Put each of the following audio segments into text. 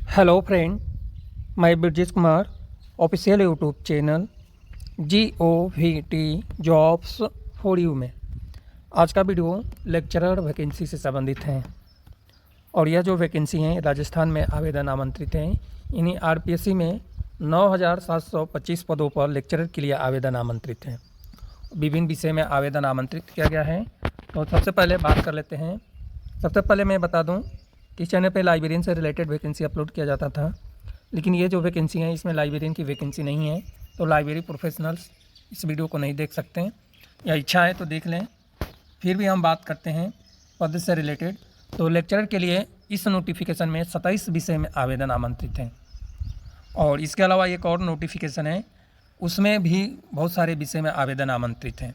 Hello friend, मैं Brajesh Kumar official YouTube channel GOVT jobs for you में आज का वीडियो लेक्चरर वैकेंसी से संबंधित है। और यह जो वैकेंसी हैं राजस्थान में आवेदन आमंत्रित हैं। इन्हीं RPSC में 9,725 पदों पर लेक्चरर के लिए आवेदन आमंत्रित हैं। विभिन्न विषय में आवेदन आमंत्रित किया गया है। तो सबसे पहले बात कर लेते हैं। सबसे पहले मैं बता दूं कि इस चैनल पे लाइब्रेरियन से रिलेटेड वैकेंसी अपलोड किया जाता था, लेकिन ये जो वैकेंसी है इसमें लाइब्रेरियन की वैकेंसी नहीं है। तो लाइब्रेरी प्रोफेशनल्स इस वीडियो को नहीं देख सकते हैं, या इच्छा है तो देख लें। फिर भी हम बात करते हैं पद से रिलेटेड। तो लेक्चरर के लिए इस नोटिफिकेशन में 27 विषय में आवेदन आमंत्रित हैं। और इसके अलावा एक और नोटिफिकेशन है, उसमें भी बहुत सारे विषय में आवेदन आमंत्रित हैं।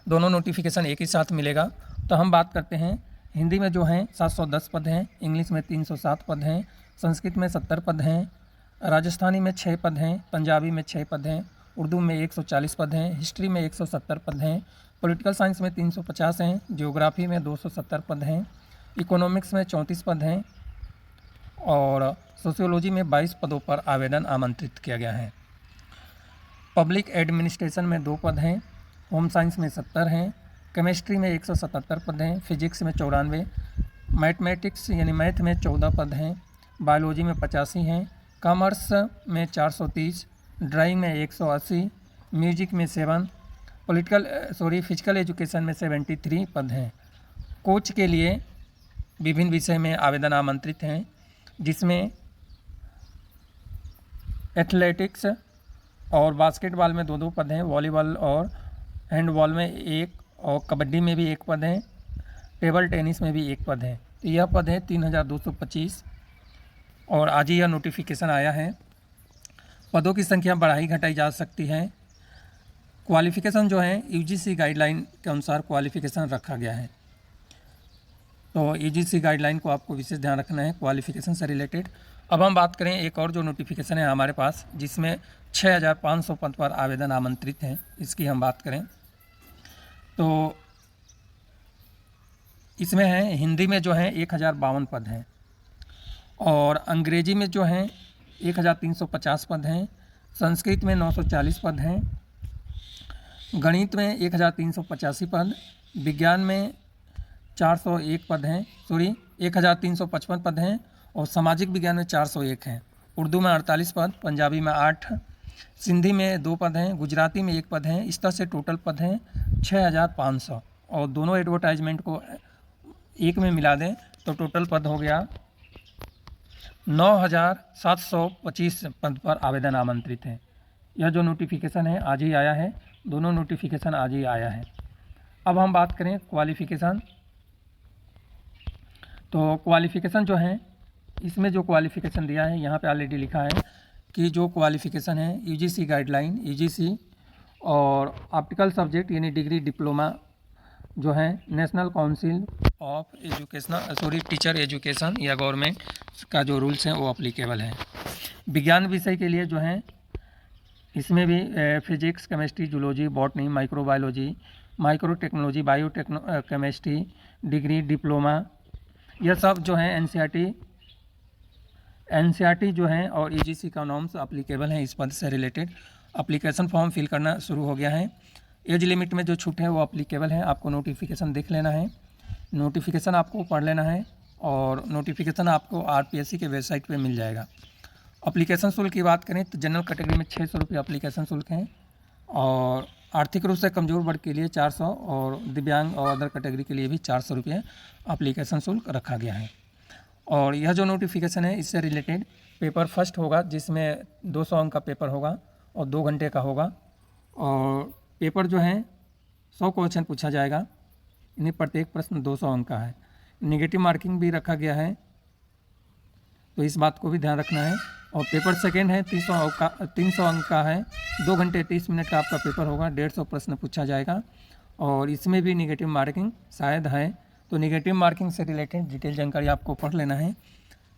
दोनों नोटिफिकेशन एक ही साथ मिलेगा। तो हम बात करते हैं हिंदी में जो हैं 710 पद हैं, इंग्लिश में 307 पद हैं, संस्कृत में 70 पद हैं, राजस्थानी में 6 पद हैं, पंजाबी में 6 पद हैं, उर्दू में 140 पद हैं, हिस्ट्री में 170 पद हैं, पॉलिटिकल साइंस में 350 हैं, जियोग्राफी में 270 पद हैं, इकोनॉमिक्स में 34 पद हैं और सोशियोलॉजी में 22 पदों पर आवेदन आमंत्रित किया गया है। पब्लिक एडमिनिस्ट्रेशन में 2 पद हैं, होम साइंस में 70 हैं, केमिस्ट्री में 177 पद हैं, फिजिक्स में 94, मैथमेटिक्स यानी मैथ में 14 पद हैं, बायोलॉजी में 85 हैं, कॉमर्स में 430, ड्राइंग में 180, म्यूजिक में 7, फिजिकल एजुकेशन में 73 पद हैं। कोच के लिए विभिन्न विषय में आवेदन आमंत्रित हैं, जिसमें एथलेटिक्स और बास्केटबॉल में 2-2 पद हैं, वॉलीबॉल और हैंडबॉल में 1 और कबड्डी में भी 1 पद है, टेबल टेनिस में भी 1 पद है। तो यह पद है 3225 और आज ही यह नोटिफिकेशन आया है। पदों की संख्या बढ़ाई घटाई जा सकती है। क्वालिफ़िकेशन जो है UGC गाइडलाइन के अनुसार क्वालिफ़िकेशन रखा गया है। तो UGC गाइडलाइन को आपको विशेष ध्यान रखना है क्वालिफ़िकेशन से रिलेटेड। अब हम बात करें एक और जो नोटिफिकेशन है हमारे पास, जिसमें 6500 पद पर आवेदन आमंत्रित हैं, इसकी हम बात करें तो इसमें है हिंदी में जो है 1052 पद हैं और अंग्रेजी में जो हैं 1350 पद हैं, संस्कृत में 940 पद हैं, गणित में 1385 पद, विज्ञान में 401 पद हैं, 1355 पद हैं और सामाजिक विज्ञान में 401 हैं। उर्दू में 48 पद, पंजाबी में 8, सिंधी में 2 पद हैं, गुजराती में 1 पद हैं। इस तरह से टोटल पद हैं 6500 और दोनों एडवर्टाइजमेंट को एक में मिला दें तो टोटल पद हो गया 9,725 पद पर आवेदन आमंत्रित हैं। यह जो नोटिफिकेशन है आज ही आया है, दोनों नोटिफिकेशन आज ही आया है। अब हम बात करें क्वालिफ़िकेशन। तो क्वालिफ़िकेशन जो है, इसमें जो क्वालिफ़िकेशन दिया है यहाँ पे ऑलरेडी लिखा है कि जो क्वालिफ़िकेशन है UGC गाइडलाइन, UGC और ऑप्टिकल सब्जेक्ट यानी डिग्री डिप्लोमा जो है national council of teacher education या गवर्नमेंट का जो रूल्स हैं वो अप्लीकेबल है। विज्ञान विषय के लिए जो है इसमें भी physics, chemistry, zoology, botany, microbiology, micro technology, chemistry, degree diploma, यह सब जो है NCERT जो है और UGC का नॉर्म्स अप्लीकेबल हैं। इस पद से रिलेटेड अप्लीकेशन फॉर्म फिल करना शुरू हो गया है। एज लिमिट में जो छूट है वो अप्लीकेबल है। आपको नोटिफिकेशन देख लेना है, नोटिफिकेशन आपको पढ़ लेना है और नोटिफिकेशन आपको RPSC के वेबसाइट पे मिल जाएगा। अप्लीकेशन शुल्क की बात करें तो जनरल कैटेगरी में 600 रुपये अप्लीकेशन शुल्क हैं और आर्थिक रूप से कमज़ोर वर्ग के लिए 400 और दिव्यांग और अदर कैटेगरी के लिए भी 400 रुपये अप्लीकेशन शुल्क रखा गया है। और यह जो नोटिफिकेशन है इससे रिलेटेड पेपर फर्स्ट होगा, जिसमें 200 अंक का पेपर होगा और 2 घंटे का होगा। और पेपर जो है 100 क्वेश्चन पूछा जाएगा, इन्हें प्रत्येक प्रश्न 200 अंक का है। नेगेटिव मार्किंग भी रखा गया है, तो इस बात को भी ध्यान रखना है। और पेपर सेकेंड है 300 अंक का है, 2 घंटे 30 मिनट का आपका पेपर होगा, 150 प्रश्न पूछा जाएगा और इसमें भी नेगेटिव मार्किंग शायद है। तो नेगेटिव मार्किंग से रिलेटेड डिटेल जानकारी आपको पढ़ लेना है,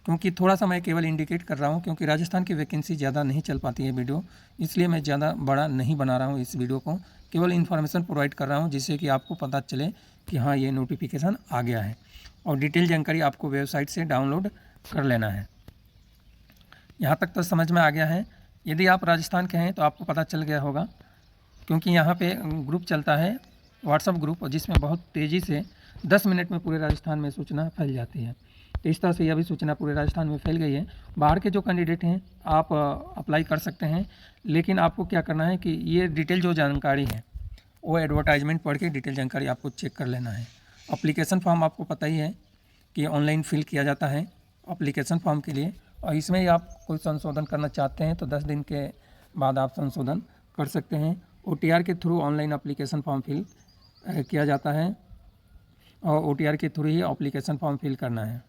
क्योंकि थोड़ा सा मैं केवल इंडिकेट कर रहा हूँ, क्योंकि राजस्थान की वैकेंसी ज़्यादा नहीं चल पाती है वीडियो, इसलिए मैं ज़्यादा बड़ा नहीं बना रहा हूँ इस वीडियो को, केवल इन्फॉर्मेशन प्रोवाइड कर रहा हूँ जिससे कि आपको पता चले कि हाँ ये नोटिफिकेशन आ गया है। और डिटेल जानकारी आपको वेबसाइट से डाउनलोड कर लेना है। यहाँ तक तो समझ में आ गया है। यदि आप राजस्थान के हैं तो आपको पता चल गया होगा, क्योंकि यहाँ पे ग्रुप चलता है व्हाट्सअप ग्रुप, जिसमें बहुत तेज़ी से 10 मिनट में पूरे राजस्थान में सूचना फैल जाती है। तो इस तरह से यह भी सूचना पूरे राजस्थान में फैल गई है। बाहर के जो कैंडिडेट हैं आप अप्लाई कर सकते हैं, लेकिन आपको क्या करना है कि ये डिटेल जो जानकारी है वो एडवर्टाइजमेंट पढ़ के डिटेल जानकारी आपको चेक कर लेना है। अप्लीकेशन फॉर्म आपको पता ही है कि ऑनलाइन फिल किया जाता है अप्लीकेशन फॉर्म के लिए, और इसमें ही आप कोई संशोधन करना चाहते हैं तो 10 दिन के बाद आप संशोधन कर सकते हैं। OTR के through online application form fill किया जाता है, और OTR के थ्रू ही अप्लीकेशन फॉर्म फिल करना है।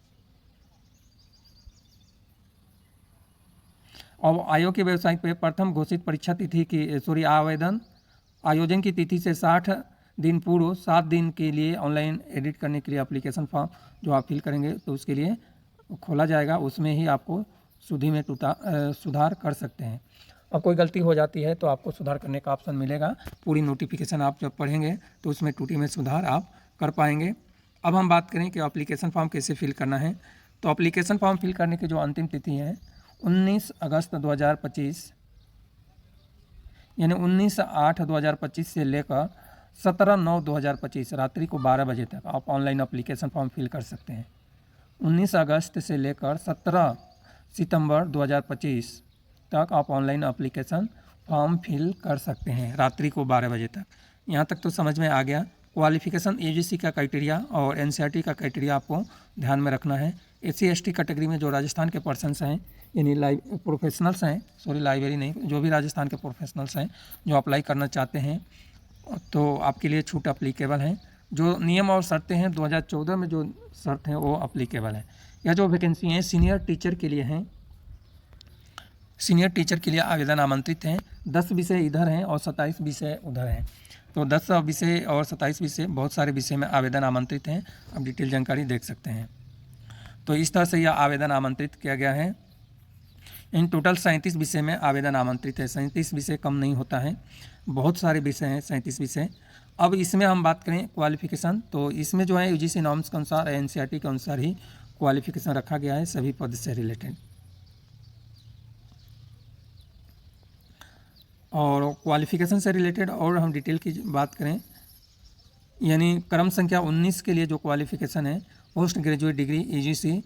और आयोग की वेबसाइट पर प्रथम घोषित परीक्षा तिथि की आवेदन आयोजन की तिथि से 60 दिन पूर्व 7 दिन के लिए ऑनलाइन एडिट करने के लिए एप्लीकेशन फॉर्म जो आप फिल करेंगे तो उसके लिए खोला जाएगा। उसमें ही आपको सुधी में सुधार कर सकते हैं। और कोई गलती हो जाती है तो आपको सुधार करने का ऑप्शन मिलेगा। पूरी नोटिफिकेशन आप जब पढ़ेंगे तो उसमें त्रुटि में सुधार आप कर पाएंगे। अब हम बात करें कि एप्लीकेशन फॉर्म कैसे फिल करना है। तो एप्लीकेशन फॉर्म फिल करने की जो अंतिम तिथि है 19 अगस्त 2025, यानी 19/8/2025 से लेकर 17/9/2025 रात्रि को 12 बजे तक आप ऑनलाइन एप्लीकेशन फॉर्म फिल कर सकते हैं। 19 अगस्त से लेकर 17 सितंबर 2025 तक आप ऑनलाइन एप्लीकेशन फॉर्म फिल कर सकते हैं रात्रि को 12 बजे तक। यहाँ तक तो समझ में आ गया। क्वालिफिकेशन UGC का क्राइटेरिया और NCERT का क्राइटेरिया आपको ध्यान में रखना है। SC ST कैटेगरी में जो राजस्थान के पर्सन्स हैं, यानी प्रोफेशनल्स हैं, लाइब्रेरी नहीं, जो भी राजस्थान के प्रोफेशनल्स हैं जो अप्लाई करना चाहते हैं तो आपके लिए छूट अप्लीकेबल है। जो नियम और शर्तें हैं 2014 में जो शर्त हैं वो अप्लीकेबल है। यह जो वैकेंसी हैं सीनियर टीचर के लिए हैं। सीनियर टीचर के लिए आवेदन आमंत्रित हैं। 10 विषय इधर हैं और 27 विषय उधर हैं। तो 10 विषय और 27 विषय, बहुत सारे विषय में आवेदन आमंत्रित हैं। आप डिटेल जानकारी देख सकते हैं। तो इस तरह से यह आवेदन आमंत्रित किया गया है। इन टोटल 37 विषय में आवेदन आमंत्रित है। 37 विषय कम नहीं होता है, बहुत सारे विषय हैं 37 विषय। अब इसमें हम बात करें क्वालिफिकेशन, तो इसमें जो है UGC नॉर्म्स के अनुसार NCERT के अनुसार ही क्वालिफिकेशन रखा गया है सभी पद से रिलेटेड। और क्वालिफिकेशन से रिलेटेड और हम डिटेल की बात करें, यानी क्रम संख्या 19 के लिए जो क्वालिफिकेशन है post graduate degree UGC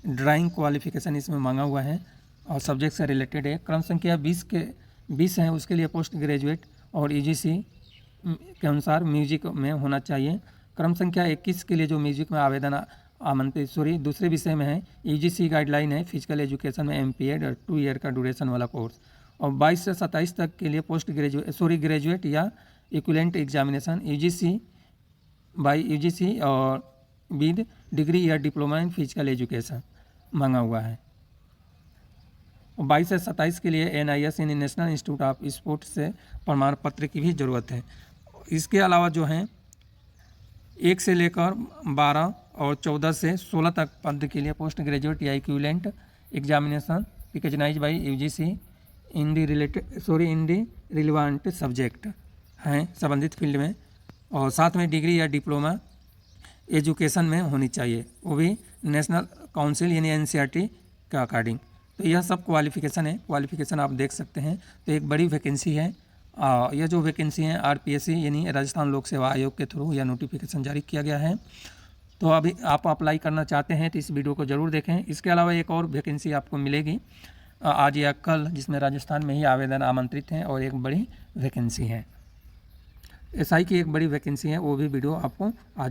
drawing qualification इसमें मांगा हुआ है और सब्जेक्ट से रिलेटेड है। क्रम संख्या 20 है, उसके लिए पोस्ट ग्रेजुएट और UGC के अनुसार म्यूजिक में होना चाहिए। क्रम संख्या 21 के लिए जो म्यूजिक में आवेदन आमंत्रित दूसरे विषय में है, UGC गाइडलाइन है फिजिकल एजुकेशन में MPED 2 ईयर का ड्यूरेशन वाला कोर्स। और 22 से 27 तक के लिए पोस्ट ग्रेजुएट या इक्विवेलेंट एग्जामिनेशन UGC और विद डिग्री या डिप्लोमा इन फिजिकल एजुकेशन मांगा हुआ है। 22 से 27 के लिए NIS यानी नेशनल इंस्टीट्यूट ऑफ स्पोर्ट्स से प्रमाण पत्र की भी ज़रूरत है। इसके अलावा जो है 1 से लेकर 12 और 14 से 16 तक पद के लिए पोस्ट ग्रेजुएट या equivalent examination recognized by UGC in the relevant subject हैं संबंधित फील्ड में, और साथ में डिग्री या डिप्लोमा एजुकेशन में होनी चाहिए, वो भी नेशनल काउंसिल यानी NCERT के अकॉर्डिंग। तो यह सब क्वालिफिकेशन है। क्वालिफिकेशन आप देख सकते हैं। तो एक बड़ी वैकेंसी है। यह जो वैकेंसी है RPSC यानी राजस्थान लोक सेवा आयोग के थ्रू यह नोटिफिकेशन जारी किया गया है। तो अभी आप अप्लाई करना चाहते हैं तो इस वीडियो को ज़रूर देखें। इसके अलावा एक और वैकेंसी आपको मिलेगी आज या कल, जिसमें राजस्थान में ही आवेदन आमंत्रित हैं और एक बड़ी वैकेंसी है। SI की एक बड़ी वैकेंसी है, वो भी वीडियो आपको आज